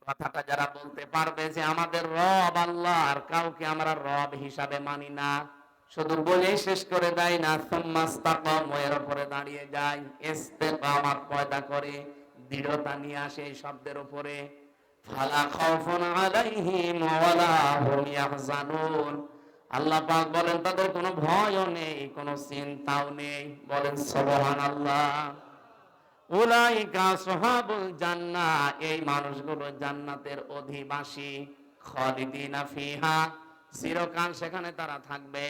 কথাটা যারা বলতে পারবে যে আমাদের রব আল্লাহ, আর কাউকে আমরা রব হিসাবে মানি না, শুধু বলেই শেষ করে দেয় না, সুম্মাস্তাকামু, এর উপরে দাঁড়িয়ে যায়, ইস্তেকামাত পয়দা করে, দৃঢ়তা নিয়ে আসে এই শব্দের উপরে। ফালা খাউফুন আলাইহিম ওয়ালা হুম ইয়াহজানুন, আল্লাহ পাক বলেন তাদের কোনো ভয়ও নেই, কোনো চিন্তাও নেই। বলেন সুবহানাল্লাহ। উলাইকা আসহাবুল জান্নাহ, এই মানুষগুলো জান্নাতের অধিবাসী। খালিদিনা ফিহা, চিরকাল সেখানে তারা থাকবে।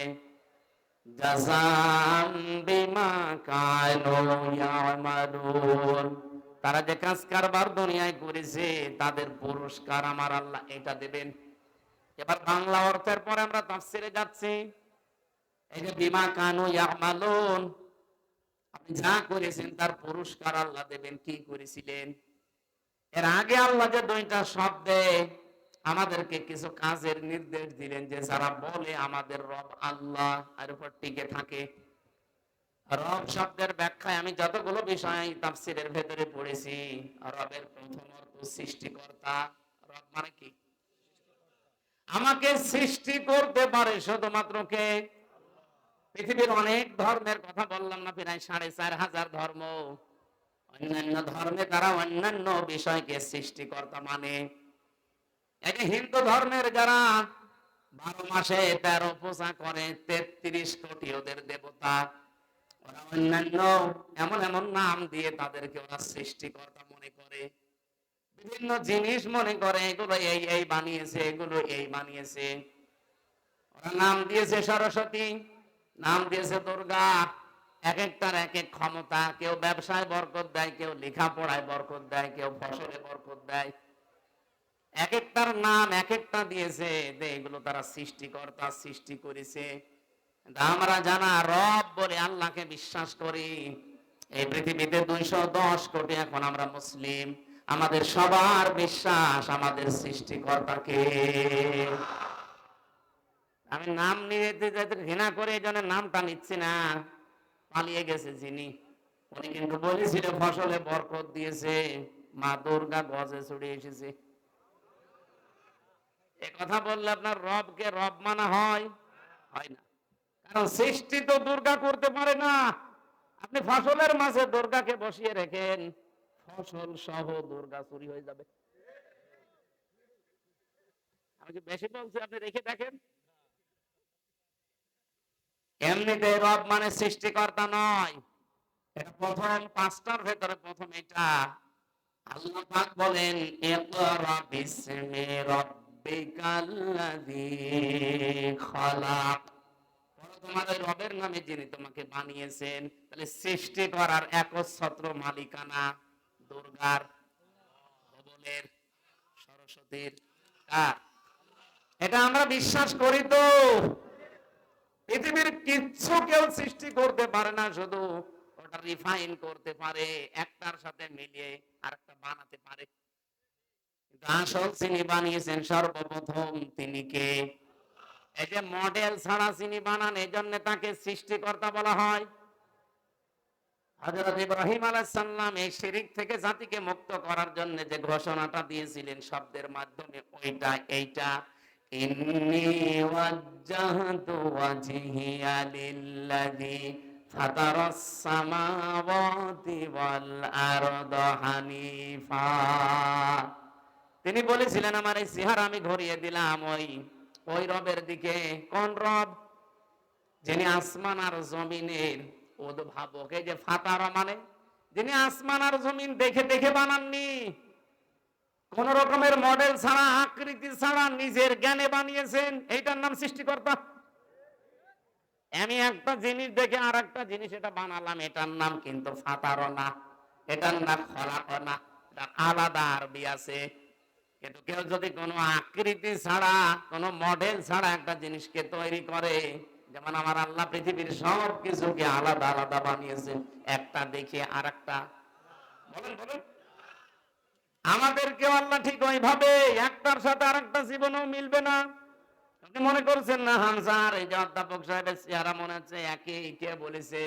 জাযাম বিমা কানু ইয়ামালুন, তারা যে কাজ কারবার দুনিয়ায় করেছে তাদের পুরস্কার আমার আল্লাহ এটা দেবেন। এবার বাংলা অর্থের পরে আমরা তাফসিরে যাচ্ছি। এই যে বিমা কানু ইয়ামালুন, আপনি যা করেছেন তার পুরস্কার আল্লাহ দেবেন। কি করেছিলেন? এর আগে আল্লাহ যে দুইটা শব্দে আমাদেরকে কিছু কাজের নির্দেশ দিলেন, যে যারা বলে আমাদের রব আল্লাহ আর উপর টিকে থাকে। রব শব্দের ব্যাখ্যায় আমি যতগুলো বিষয় তাফসীরের ভেতরে পড়েছি, রবের প্রথম অর্থ সৃষ্টিকর্তা। রব মানে কি? আমাকে সৃষ্টি করতে পারে শুধুমাত্র কে? পৃথিবীর অনেক ধর্মের কথা বললাম না, প্রায় 4,500 ধর্ম। অন্যান্য ধর্মে তারা অন্যান্য বিষয়কে সৃষ্টিকর্তা মানে। এই যে হিন্দু ধর্মের যারা 12 মাসে 13 পূজা করে, 33 কোটি ওদের দেবতা, ওরা অন্যান্য এমন এমন নাম দিয়ে তাদেরকে ওরা সৃষ্টিকর্তা মনে করে। বিভিন্ন জিনিস মনে করে এগুলো এই এই বানিয়েছে, এগুলো এই বানিয়েছে। ওরা নাম দিয়েছে সরস্বতী, নাম দিয়েছে দুর্গা। এক একটার এক এক ক্ষমতা। কেউ ব্যবসায় বরকত দেয়, কেউ লেখাপড়ায় বরকত দেয়, কেউ ফসলে বরকত দেয়। এক একটার নাম এক একটা দিয়েছে, এগুলো তারা সৃষ্টিকর্তা, সৃষ্টি করেছে। আমরা জানা রব বলে আল্লাহকে বিশ্বাস করি। এই পৃথিবীতে 210 কোটি এখন আমরা মুসলিম। আমাদের সবার বিশ্বাস আমাদের সৃষ্টিকর্তাকে। আমি নাম নিয়ে ঘৃণা করে এই জন্য নামটা নিচ্ছি না। পালিয়ে গেছে যিনি, উনি কিন্তু বলেছিল ফসলে বরকত দিয়েছে, মা দুর্গা গজে চড়ে এসেছে। এ কথা বললে আপনার রবকে রব মানা হয়? হয় না। কারণ সৃষ্টি তো দুর্গা করতে পারে না। আপনি ফসলের মাঝে দুর্গাকে বসিয়ে রেখেন, ফসল সহ দুর্গা চুরি হয়ে যাবে। আমি কি বেশি বলছি? আপনি রেখে দেখেন। এমনিতে রব মানে সৃষ্টিকর্তা নয়। এটা প্রথম 5টার ভেতরে প্রথম এটা। আল্লাহ পাক বলেন ইকরা বিসমি রাব্বিকাল্লাযী খালাক, তোমাদের রবের নামে যিনি তোমাকে বানিয়েছেন। তাহলে সৃষ্টি করার একচ্ছত্র মালিকানা দুর্গার, ধবলের, সরস্বতীর, কার? এটা আমরা বিশ্বাস করি তো। পৃথিবীর কিচ্ছু কেউ সৃষ্টি করতে পারে না, শুধু ওটা রিফাইন করতে পারে, একটার সাথে মিলিয়ে আরেকটা বানাতে পারে। কিন্তু আসল যিনি বানিয়েছেন সর্বপ্রথম তিনি কে? এই যে মডেল ছাড়া যিনি বানান, এই জন্য তাকে সৃষ্টিকর্তা বলা হয়। হযরত ইব্রাহিম আলাইহিস সালাম এই শিরক থেকে জাতিকে মুক্ত করার জন্য যে ঘোষণাটা দিয়েছিলেন শব্দের মাধ্যমে, ওইটা এইটা, ইন্নী ওয়াজ্জাহতু ওয়াজহিয়া লিল্লাযী ফাতারাস সামাওয়াতি ওয়াল আরদা হানিফা। তিনি বলেছিলেন আমার এই চেহারা আমি ঘুরিয়ে দিলাম ওই রবের দিকে। কোন রব? যিনি আসমান আর জমিনের উদ্ভাবক। এই যে ফাতারা মানে যিনি আসমান আর জমিন দেখে দেখে বানাননি, কোন রকমের মডেল ছাড়া, আকৃতি ছাড়া নিজের জ্ঞানে বানিয়েছেন। এইটার নাম সৃষ্টিকর্তা। আমি একটা জিনিস দেখে আর একটা জিনিস এটা বানালাম, এটার নাম কিন্তু ফাতারা না, এটার নাম খলাকা না। এটা আলাদা আরবি আছে। কিন্তু কেউ যদি কোনো আকৃতি ছাড়া, কোনো মডেল ছাড়া একটা জিনিসকে তৈরি করে, যেমন আমার আল্লাহ পৃথিবীর সব কিছুকে আলাদা আলাদা বানিয়েছেন, একটা দেখে আর একটা। বলেন বলেন, আমাদেরকেও আল্লাহ ঠিক ওইভাবে একটার সাথে আর একটা জীবনও মিলবে না। আপনি মনে করছেন না হামজার এই যে অধ্যাপক সাহেবের চেহারা মনে হচ্ছে একই? কে বলেছে?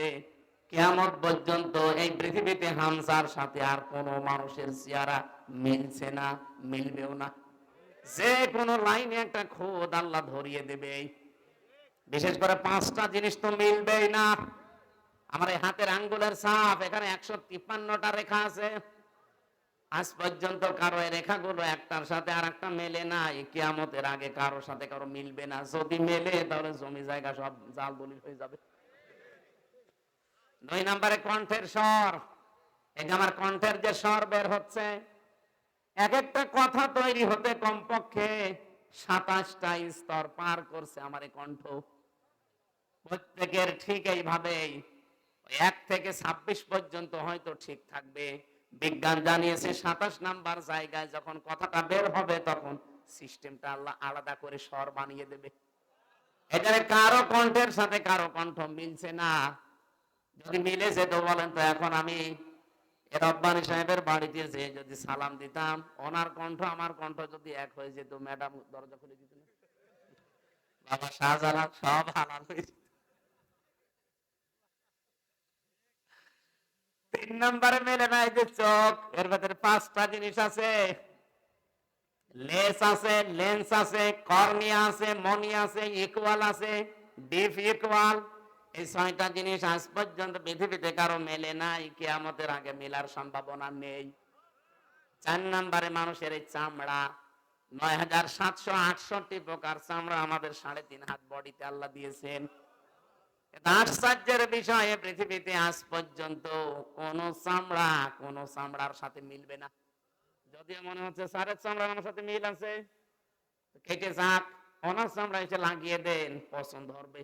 কিয়ামত পর্যন্ত এই পৃথিবীতে হামজার সাথে আর কোন মানুষের চেহারা মিলছে না, মিলবেও না। যে কোন লাইনে একটা খোদ আল্লাহ ধরিয়ে দেবে। বিশেষ করে 5টা জিনিস তো মিলবেই না। আমার এই হাতের আঙ্গুলের ছাপ, এখানে 153টা রেখা আছে। আজ পর্যন্ত কারো এই রেখাগুলো একটার সাথে আর একটা মেলে না। এই কিয়ামতের আগে কারোর সাথে কারো মিলবে না। যদি মেলে তাহলে জমি জায়গা সব জাল দলিল হয়ে যাবে। 2 নম্বরে কণ্ঠের স্বর। এই যে আমার কণ্ঠের যে স্বর বের হচ্ছে, এক একটা কথা তৈরি হতে কমপক্ষে 27টা স্তর পার করছে আমার এই কণ্ঠ। প্রত্যেকের ঠিক এইভাবেই 1 থেকে 26 পর্যন্ত হয়তো ঠিক থাকবে। বিজ্ঞান জানিয়েছে 27 নাম্বার জায়গায় যখন কথাটা বের হবে তখন সিস্টেমটা আল্লাহ আলাদা করে স্বর বানিয়ে দেবে। এখানে কারো কণ্ঠের সাথে কারো কণ্ঠ মিলছে না। যদি মিলে যেত বলেন তো এখন আমি রব্বানী সাহেবের বাড়িতে যেয়ে যদি সালাম দিতাম, ওনার কণ্ঠ আমার কণ্ঠ যদি এক হয়ে যেত, ম্যাডাম দরজা খুলে দিত না, বাবা শাহজালাল সব হালাল হয়ে যেত। 3 নম্বরে মেলে নাই যে চোখ। এর ভেতরে 5টা জিনিস আছে। লেন্স আছে, লেন্স আছে, কর্নিয়া আছে, মনি আছে, ইকুয়াল আছে, ডিপ ইকুয়াল। এই 6টা জিনিস আজ পর্যন্ত পৃথিবীতে কারো মেলে নাই। কিয়ামতের আগে মেলার সম্ভাবনা নেই। 4 নম্বরে মানুষের এই চামড়া। 9768 প্রকার চামড়া আমাদের 3.5 হাত বডিতে আল্লাহ দিয়েছেন। আশ্চর্যের বিষয়ে পৃথিবীতে আজ পর্যন্ত কোন চামড়ার সাথে মিলবে না। যদিও মনে হচ্ছে স্যারের চামড়া আমার সাথে মিল আছে, কেটে যাক, ওনার চামড়া এসে লাগিয়ে দেন, পছন্দ হবে।